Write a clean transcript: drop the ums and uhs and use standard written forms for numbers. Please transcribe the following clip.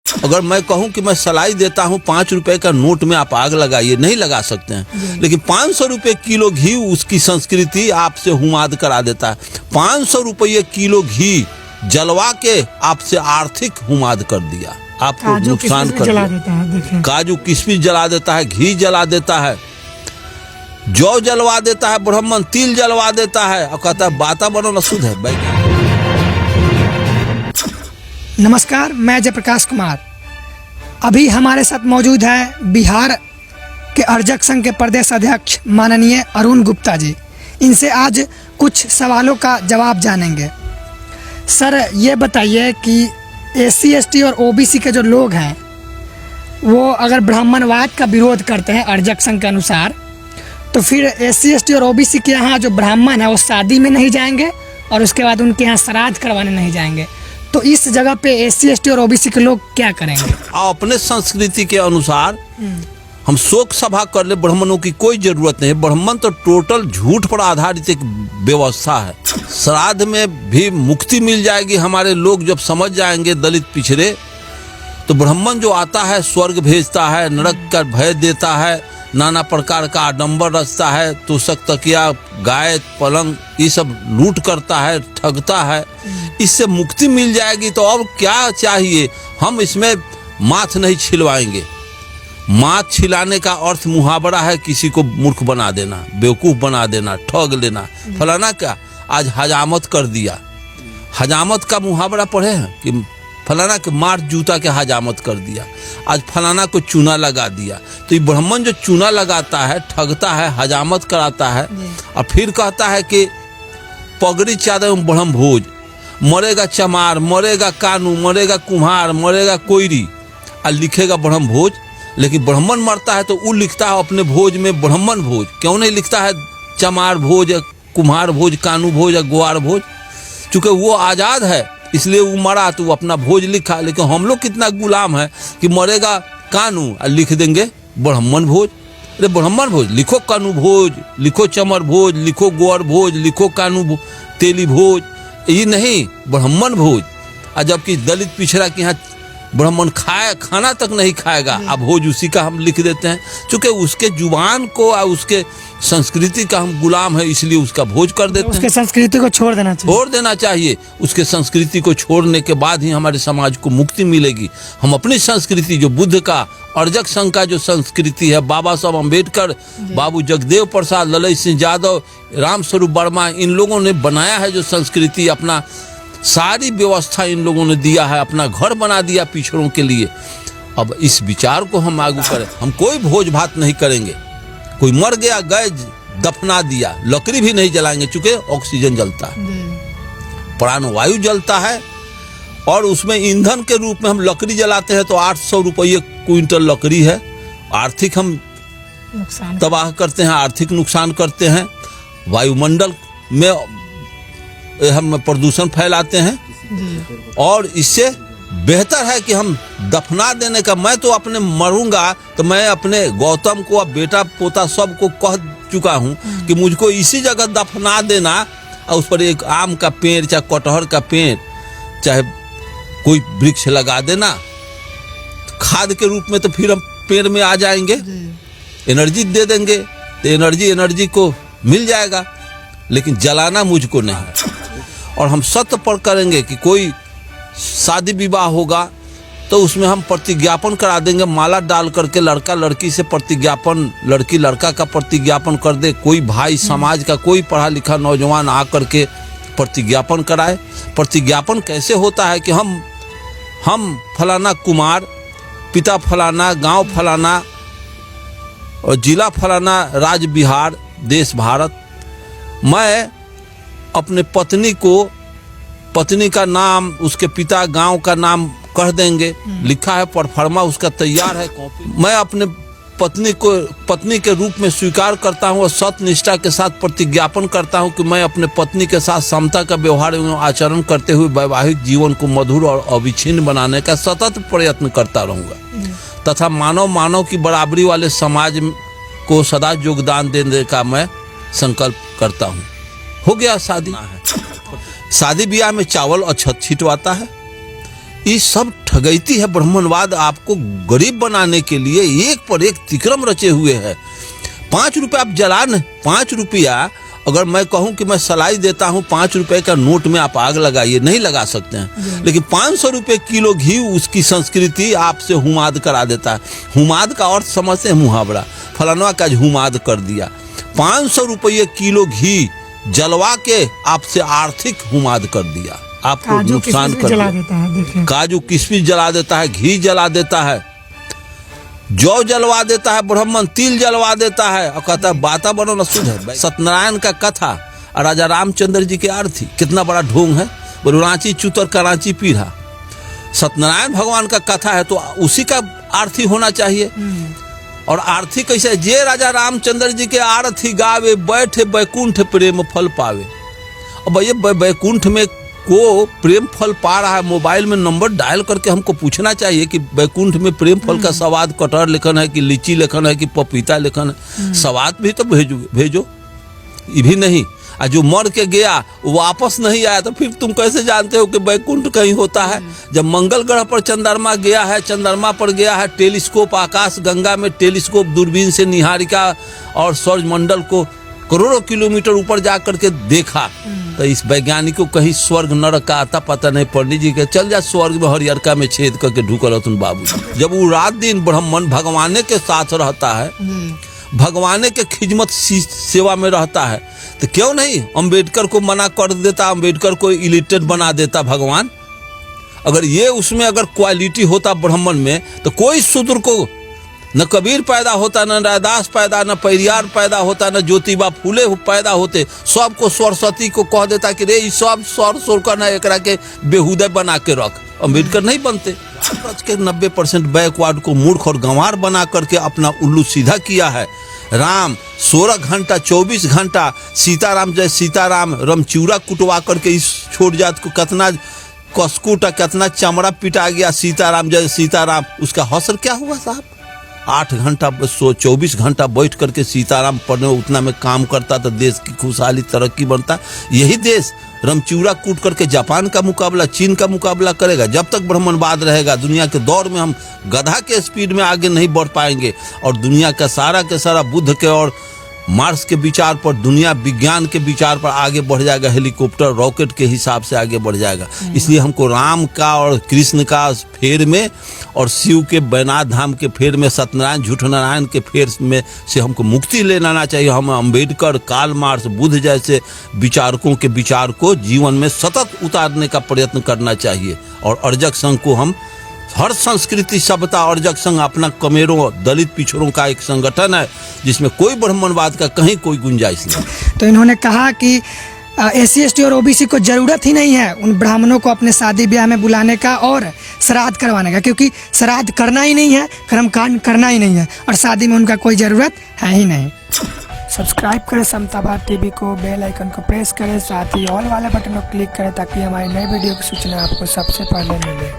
अगर मैं कहूं कि मैं सलाई देता हूं 5 रुपए का नोट में आप आग लगाइए, नहीं लगा सकते हैं, लेकिन 500 रुपए किलो घी उसकी संस्कृति आपसे हुमाद करा देता है। 500 रुपये किलो घी जलवा के आपसे आर्थिक हुमाद कर दिया, आपको नुकसान कर दिया। काजू किशमिश जला देता है, घी जला देता है, जौ जलवा देता है, ब्राह्मण तिल जलवा देता है और कहता है वातावरण अशुद्ध है। भाई नमस्कार, मैं जयप्रकाश कुमार। अभी हमारे साथ मौजूद है बिहार के अर्जक संघ के प्रदेश अध्यक्ष माननीय अरुण गुप्ता जी। इनसे आज कुछ सवालों का जवाब जानेंगे। सर, ये बताइए कि SC ST और OBC के जो लोग हैं वो अगर ब्राह्मणवाद का विरोध करते हैं अर्जक संघ के अनुसार, तो फिर SC ST और OBC के यहाँ जो ब्राह्मण है वो शादी में नहीं जाएंगे और उसके बाद उनके यहाँ श्राद्ध करवाने नहीं जाएंगे। तो इस जगह पे SC ST और OBC के लोग क्या करेंगे? अपने संस्कृति के अनुसार हम शोक सभा कर ले, ब्राह्मणों की कोई जरूरत नहीं है। ब्राह्मण तो टोटल झूठ पर आधारित एक व्यवस्था है। श्राद्ध में भी मुक्ति मिल जाएगी। हमारे लोग जब समझ जाएंगे दलित पिछड़े, तो ब्राह्मण जो आता है स्वर्ग भेजता है, नरक का भय देता है, नाना प्रकार का आडंबर रचता है, तोशक तकिया गाय पलंग ये सब लूट करता है, ठगता है। इससे मुक्ति मिल जाएगी तो अब क्या चाहिए? हम इसमें माथ नहीं छिलवाएंगे। माथ छिलाने का अर्थ मुहावरा है किसी को मूर्ख बना देना, बेवकूफ बना देना, ठग लेना। फलाना क्या आज हजामत कर दिया। हजामत का मुहावरा पढ़े हैं कि फलाना के मार जूता के हजामत कर दिया, आज फलाना को चूना लगा दिया। तो ये ब्राह्मण जो चूना लगाता है, ठगता है, हजामत कराता है और फिर कहता है कि पगड़ी चादर में ब्रह्म भोज, मरेगा चमार, मरेगा कानू, मरेगा कुम्हार, मरेगा कोयरी और लिखेगा ब्रह्म भोज। लेकिन ब्राह्मण मरता है तो वो लिखता है अपने भोज में ब्राह्मण भोज, क्यों नहीं लिखता है चमार भोज, कुम्हार भोज, कानू भोज या ग्वार भोज? चूंकि वो आज़ाद है इसलिए वो मरा तो वो अपना भोज लिखा। लेकिन हम लोग कितना गुलाम है कि मरेगा कानू और लिख देंगे ब्राह्मण भोज। अरे ब्राह्मण भोज लिखो, कानू भोज लिखो, चमर भोज लिखो, ग्वार भोज लिखो, कानू तेली भोज, ये नहीं ब्राह्मण भोज। और जबकि दलित पिछड़ा के यहाँ ब्राह्मण खाना तक नहीं खाएगा, अब भोज उसी का हम लिख देते हैं। चूंकि उसके जुबान को और उसके संस्कृति का हम गुलाम है इसलिए उसका भोज कर देते हैं। उसके संस्कृति को छोड़ देना चाहिए। उसके संस्कृति को छोड़ने के बाद ही हमारे समाज को मुक्ति मिलेगी। हम अपनी संस्कृति जो बुद्ध का अर्जक संघ का जो संस्कृति है, बाबा साहब अम्बेडकर, बाबू जगदेव प्रसाद, ललित सिंह यादव, राम स्वरूप वर्मा, इन लोगों ने बनाया है जो संस्कृति, अपना सारी व्यवस्था इन लोगों ने दिया है, अपना घर बना दिया पिछड़ों के लिए। अब इस विचार को हम आगू करें। हम कोई भोज भात नहीं करेंगे। कोई मर गया, गए दफना दिया, लकड़ी भी नहीं जलाएंगे चूंकि ऑक्सीजन जलता है, प्राणवायु जलता है और उसमें ईंधन के रूप में हम लकड़ी जलाते हैं तो 800 रुपये क्विंटल लकड़ी है। आर्थिक हम तबाह करते हैं, आर्थिक नुकसान करते हैं। वायुमंडल में हम प्रदूषण फैलाते हैं और इससे बेहतर है कि हम दफना देने का। मैं तो अपने मरूंगा तो मैं अपने गौतम को, अब बेटा पोता सबको कह चुका हूं कि मुझको इसी जगह दफना देना और उस पर एक आम का पेड़, चाहे कटहर का पेड़, चाहे कोई वृक्ष लगा देना। खाद के रूप में तो फिर हम पेड़ में आ जाएंगे, एनर्जी दे देंगे तो एनर्जी को मिल जाएगा। लेकिन जलाना मुझको नहीं। और हम सत्य पर करेंगे कि कोई शादी विवाह होगा तो उसमें हम प्रतिज्ञापन करा देंगे, माला डाल करके लड़का लड़की से प्रतिज्ञापन, लड़की लड़का का प्रतिज्ञापन कर दे। कोई भाई समाज का कोई पढ़ा लिखा नौजवान आ करके प्रतिज्ञापन कराए। प्रतिज्ञापन कैसे होता है कि हम फलाना कुमार, पिता फलाना, गांव फलाना और जिला फलाना, राज्य बिहार, देश भारत, मैं अपने पत्नी का नाम, उसके पिता गांव का नाम कह देंगे, लिखा है परफॉर्मा उसका तैयार है कॉपी। मैं अपने पत्नी के रूप में स्वीकार करता हूं और सत्य निष्ठा के साथ प्रतिज्ञापन करता हूं कि मैं अपने पत्नी के साथ समता का व्यवहार एवं आचरण करते हुए वैवाहिक जीवन को मधुर और अविच्छिन्न बनाने का सतत प्रयत्न करता रहूंगा तथा मानव की बराबरी वाले समाज को सदा योगदान देने का मैं संकल्प करता हूँ। हो गया शादी ब्याह में चावल अछत छिटवाता है, ये सब ठगैती है ब्राह्मणवाद आपको गरीब बनाने के लिए एक पर एक तिक्रम रचे हुए है। 5 रुपये आप जलान, 5 रुपया अगर मैं कहूं कि मैं सलाई देता हूं 5 रुपए का नोट में आप आग लगाइए, नहीं लगा सकते हैं। लेकिन 500 रुपये किलो घी उसकी संस्कृति आपसे हुमाद करा देता है। हुमाद का अर्थ समझते हैं मुहावरा, फलाना का हुमाद कर दिया। 500 रुपये किलो घी जलवा के आपसे आर्थिक हुमाद कर दिया, आपको नुकसान कर दिया। काजू किशमिश जला देता है, घी जला देता है, जौ जलवा देता है ब्राह्मण, तिल जलवा देता है और कहता है वातावरण अशुद्ध है। सत्यनारायण का कथा और राजा रामचंद्र जी की आरती, कितना बड़ा ढोंग है। बोलो रांची चूतर कराची पीढ़ा, सत्यनारायण भगवान का कथा है तो उसी का आरती होना चाहिए। और आरती कैसे, जे राजा रामचंद्र जी के आरती गावे बैठे बैकुंठ प्रेम फल पावे। अब ये बैकुंठ में को प्रेम फल पा रहा है, मोबाइल में नंबर डायल करके हमको पूछना चाहिए कि बैकुंठ में प्रेम फल का स्वाद कटहर लेखन है कि लीची लेखन है कि पपीता लेखन है। स्वाद भी तो भेजो, ये भी नहीं। और जो मर के गया वो वापस नहीं आया तो फिर तुम कैसे जानते हो कि बैकुंठ कहीं होता है। जब मंगल ग्रह पर चंद्रमा गया है, चंद्रमा पर गया है, टेलीस्कोप आकाश गंगा में टेलीस्कोप दूरबीन से निहारिका और सौरमंडल को करोड़ों किलोमीटर ऊपर जा करके देखा, तो इस वैज्ञानिक को कहीं स्वर्ग नरक का आता पता नहीं। पंडित जी के चल जा स्वर्ग में हरियरका में छेद करके ढुकल तुम बाबू। जब वो रात दिन ब्राह्मण भगवाने के साथ रहता है, भगवाने के खिदमत सेवा में रहता है, तो क्यों नहीं अंबेडकर को मना कर देता, अंबेडकर को इलिटरेट बना देता भगवान। अगर ये उसमें अगर क्वालिटी होता ब्राह्मण में तो कोई शूद्र को न कबीर पैदा होता, न रायदास पैदा, न पेरियार पैदा होता, न ज्योतिबा फूले पैदा होते। सबको सरस्वती को कह देता कि रे सब सौर सोरकर न एकरा के बेहुदा बना के रख, अम्बेडकर नहीं बनते। 90% बैकवर्ड को मूर्ख और गंवार बना करके अपना उल्लू सीधा किया है। राम 16 घंटा 24 घंटा सीताराम जय सीताराम रमचूरा कुटवा करके इस छोट जात को कितना कसकूटा, कितना चमड़ा पिटा गया। सीताराम जय सीताराम, उसका हौसर क्या हुआ साहब? 8 घंटा 24 घंटा बैठ करके सीताराम पढ़ने उतना में काम करता तो देश की खुशहाली तरक्की बनता। यही देश रमचूरा कूट करके जापान का मुकाबला, चीन का मुकाबला करेगा। जब तक ब्राह्मणवाद रहेगा दुनिया के दौर में हम गधा के स्पीड में आगे नहीं बढ़ पाएंगे। और दुनिया का सारा बुद्ध के और मार्स के विचार पर, दुनिया विज्ञान के विचार पर आगे बढ़ जाएगा। हेलीकॉप्टर रॉकेट के हिसाब से आगे बढ़ जाएगा। इसलिए हमको राम का और कृष्ण का फेर में और शिव के बैनाथ धाम के फेर में, सत्यनारायण झूठ नारायण के फेर में से हमको मुक्ति लेना चाहिए। हम अंबेडकर, कार्ल मार्क्स, बुद्ध जैसे विचारकों के विचार को जीवन में सतत उतारने का प्रयत्न करना चाहिए। और अर्जक संघ को हम हर संस्कृति सभ्यता अर्जक संघ अपना कमेरों दलित पिछड़ों का एक संगठन है जिसमें कोई ब्राह्मणवाद का कहीं कोई गुंजाइश नहीं। तो इन्होंने कहा कि SC ST और OBC को जरूरत ही नहीं है उन ब्राह्मणों को अपने शादी ब्याह में बुलाने का और श्राद्ध करवाने का, क्योंकि श्राद्ध करना ही नहीं है, कर्मकांड करना ही नहीं है और शादी में उनका कोई ज़रूरत है ही नहीं। सब्सक्राइब करें समतावाद TV को, बेल आइकन को प्रेस करें, साथ ही ऑल वाले बटन को क्लिक करें ताकि हमारी नई वीडियो की सूचना आपको सबसे पहले मिले।